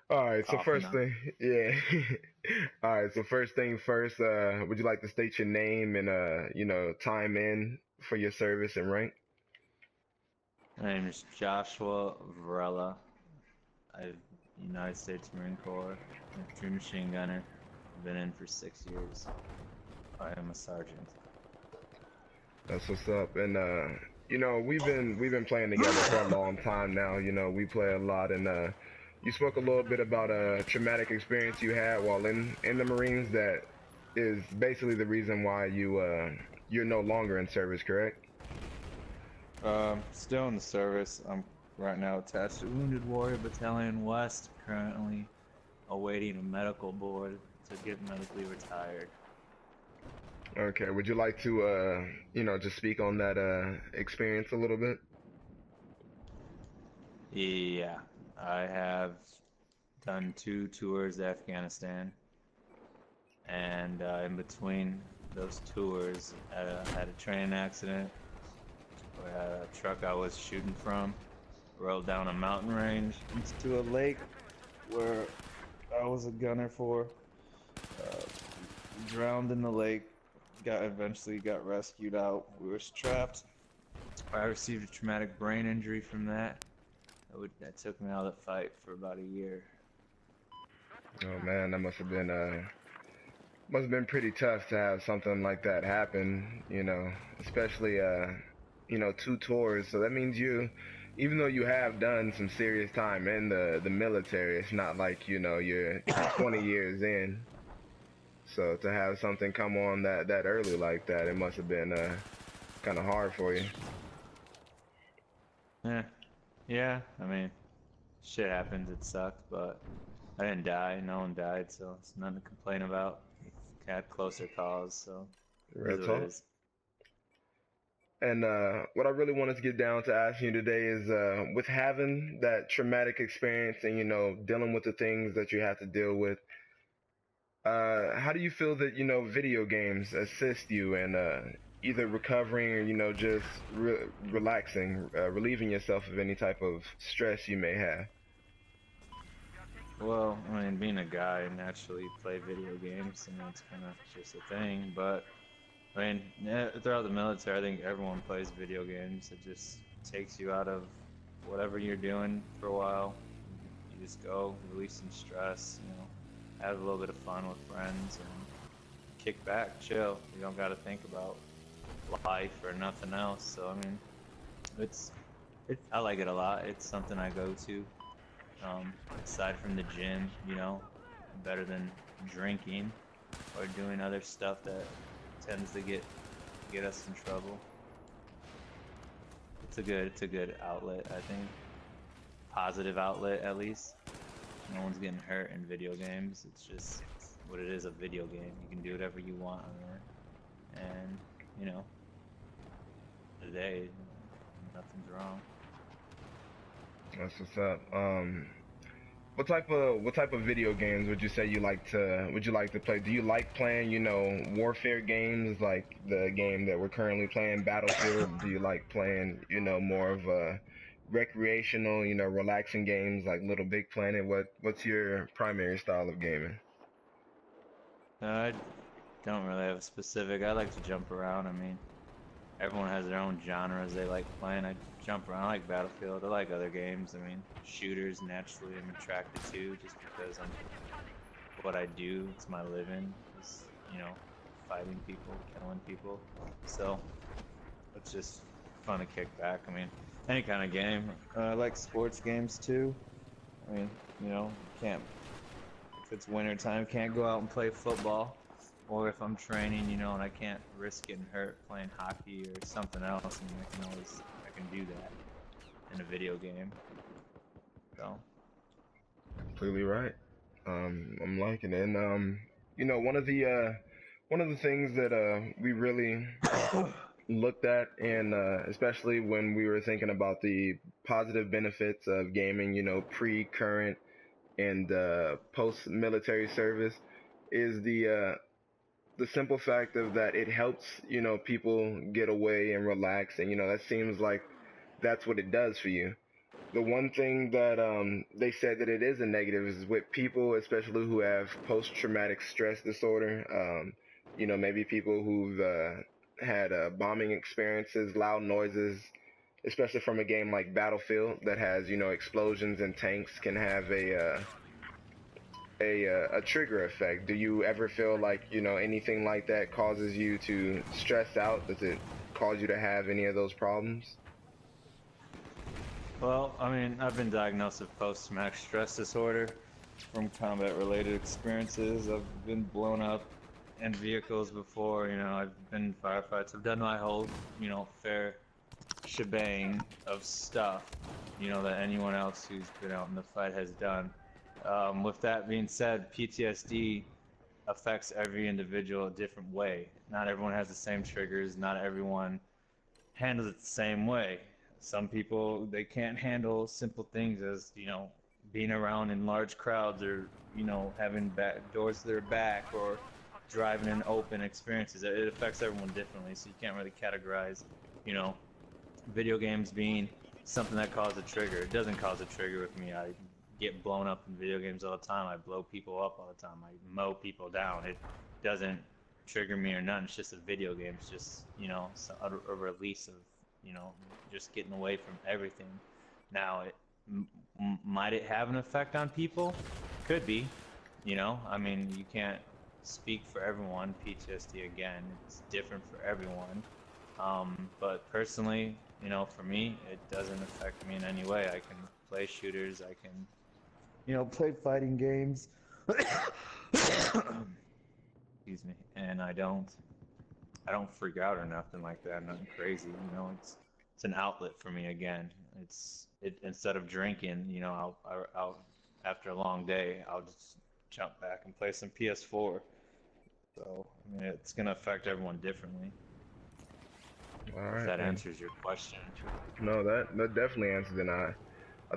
All right, so Coughing first up. thing, yeah. All right, so first thing first, would you like to state your name and time in for your service and rank? My name is Joshua Varela. I'm United States Marine Corps, infantry machine gunner. I've been in for 6 years. I am a sergeant. That's what's up. And we've been playing together for a long time now. We play a lot, and you spoke a little bit about a traumatic experience you had while in the Marines that is basically the reason why you're no longer in service, correct? Still in the service. I'm right now attached to Wounded Warrior Battalion West, currently awaiting a medical board to get medically retired. Okay. Would you like to just speak on that experience a little bit? Yeah, I have done 2 tours to Afghanistan, and in between those tours, had a train accident where a truck I was shooting from rolled down a mountain range into a lake where I was a gunner for. Uh, Drowned in the lake. Got eventually got rescued out. We were strapped. I received a traumatic brain injury from that. That took me out of the fight for about a year. Oh man, that must have been pretty tough to have something like that happen, especially two tours. So that means even though you have done some serious time in the military, it's not like, you're 20 years in. So to have something come on that early like that, it must have been kind of hard for you. Yeah, yeah. I mean, shit happens. It sucked, but I didn't die. No one died, so it's nothing to complain about. Had closer calls, so it is Real what it talk. is. And what I really wanted to get down to asking you today is with having that traumatic experience and, dealing with the things that you have to deal with. How do you feel that video games assist you in either recovering or just relaxing, relieving yourself of any type of stress you may have? Well, I mean, being a guy, I naturally play video games. I mean, it's kind of just a thing, but I mean, yeah, throughout the military, I think everyone plays video games. It just takes you out of whatever you're doing for a while. You just go, release some stress, have a little bit of fun with friends and kick back, chill. You don't got to think about life or nothing else. So, I mean, it's I like it a lot. It's something I go to. Aside from the gym, better than drinking or doing other stuff that tends to get us in trouble. It's a good outlet, I think. Positive outlet at least. No one's getting hurt in video games. It's just what it is, a video game. You can do whatever you want on there. And, you know, today nothing's wrong. That's what's up. What type of video games would you like to play? Do you like playing, warfare games like the game that we're currently playing, Battlefield? Do you like playing, more of a recreational, relaxing games like Little Big Planet? What's your primary style of gaming? I don't really have a specific. I like to jump around. I mean, everyone has their own genres they like playing. I jump around. I like Battlefield. I like other games. I mean, shooters naturally I'm attracted to just because I'm what I do. It's my living. Is fighting people, killing people. So it's just fun to kick back. I mean, any kind of game. I like sports games too. I mean, can't if it's winter time, can't go out and play football. Or if I'm training, and I can't risk getting hurt playing hockey or something else, I mean, I can do that in a video game. So, Completely right. I'm liking it. And one of the things that we really looked at, and especially when we were thinking about the positive benefits of gaming, pre, current, and post-military service, is the simple fact of that it helps people get away and relax, and that seems like that's what it does for you. The one thing that they said that it is a negative is with people, especially who have post-traumatic stress disorder. Maybe people who've had bombing experiences, loud noises, especially from a game like Battlefield that has explosions and tanks, can have a trigger effect. Do you ever feel like anything like that causes you to stress out? Does it cause you to have any of those problems? Well, I mean, I've been diagnosed with post-traumatic stress disorder from combat-related experiences. I've been blown up in vehicles before, I've been in firefights. I've done my whole, fair shebang of stuff, that anyone else who's been out in the fight has done. With that being said, PTSD affects every individual a different way. Not everyone has the same triggers. Not everyone handles it the same way. Some people, they can't handle simple things as, being around in large crowds or, having back doors to their back or driving in open experiences. It affects everyone differently, so you can't really categorize, you know, video games being something that causes a trigger. It doesn't cause a trigger with me. I get blown up in video games all the time. I blow people up all the time. I mow people down. It doesn't trigger me or nothing. It's just a video game. It's just, a release of, just getting away from everything. Now, might it have an effect on people? Could be. I mean, you can't speak for everyone. PTSD, again, it's different for everyone. But personally, for me, it doesn't affect me in any way. I can play shooters. I can, play fighting games. Excuse me. And I don't freak out or nothing like that. Nothing crazy. It's an outlet for me again. Instead of drinking, I'll after a long day, I'll just jump back and play some PS4. So, I mean, it's gonna affect everyone differently. All If right, that man. answers your question. No, that definitely answers it. I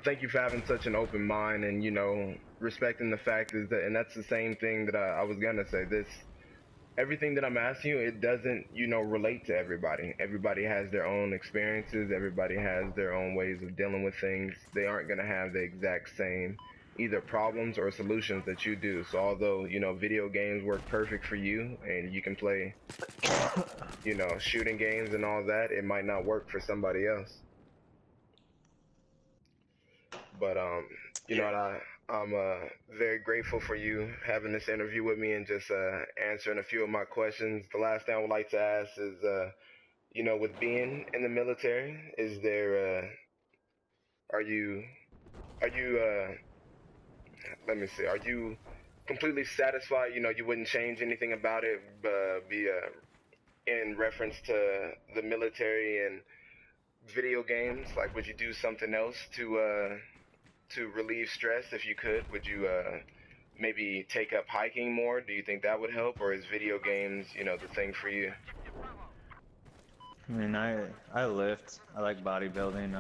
thank you for having such an open mind and respecting the fact is that, and that's the same thing that I was gonna say. Everything that I'm asking you, it doesn't relate to everybody. Everybody has their own experiences. Everybody has their own ways of dealing with things. They aren't gonna have the exact same either problems or solutions that you do. So although video games work perfect for you and you can play shooting games and all that, it might not work for somebody else. But Yeah. I'm very grateful for you having this interview with me and just answering a few of my questions. The last thing I would like to ask is, with being in the military, is there are you are you let me see, are you completely satisfied? You wouldn't change anything about it, be in reference to the military and video games. Like, would you do something else to relieve stress if you could? Would you maybe take up hiking more? Do you think that would help, or is video games, the thing for you? I mean, I lift. I like bodybuilding.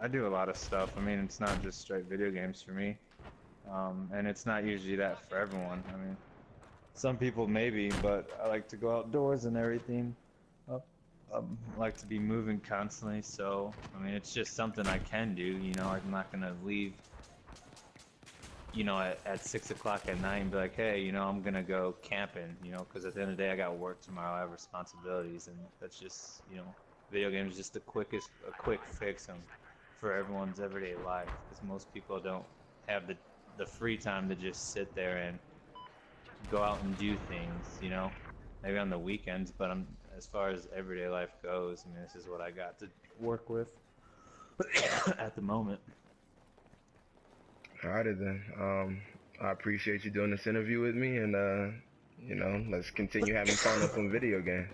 I do a lot of stuff. I mean, it's not just straight video games for me. And it's not usually that for everyone. I mean, some people maybe, but I like to go outdoors and everything. Uh, I like to be moving constantly, so I mean, it's just something I can do. I'm not gonna leave, at 6 o'clock at night and be like, hey, I'm gonna go camping, because at the end of the day, I got work tomorrow. I have responsibilities, and that's just, video games is just a quick fix for everyone's everyday life, because most people don't have the free time to just sit there and go out and do things, maybe on the weekends, but as far as everyday life goes, I mean, this is what I got to work with at the moment. Alrighty then. I appreciate you doing this interview with me, and let's continue having fun on some video games.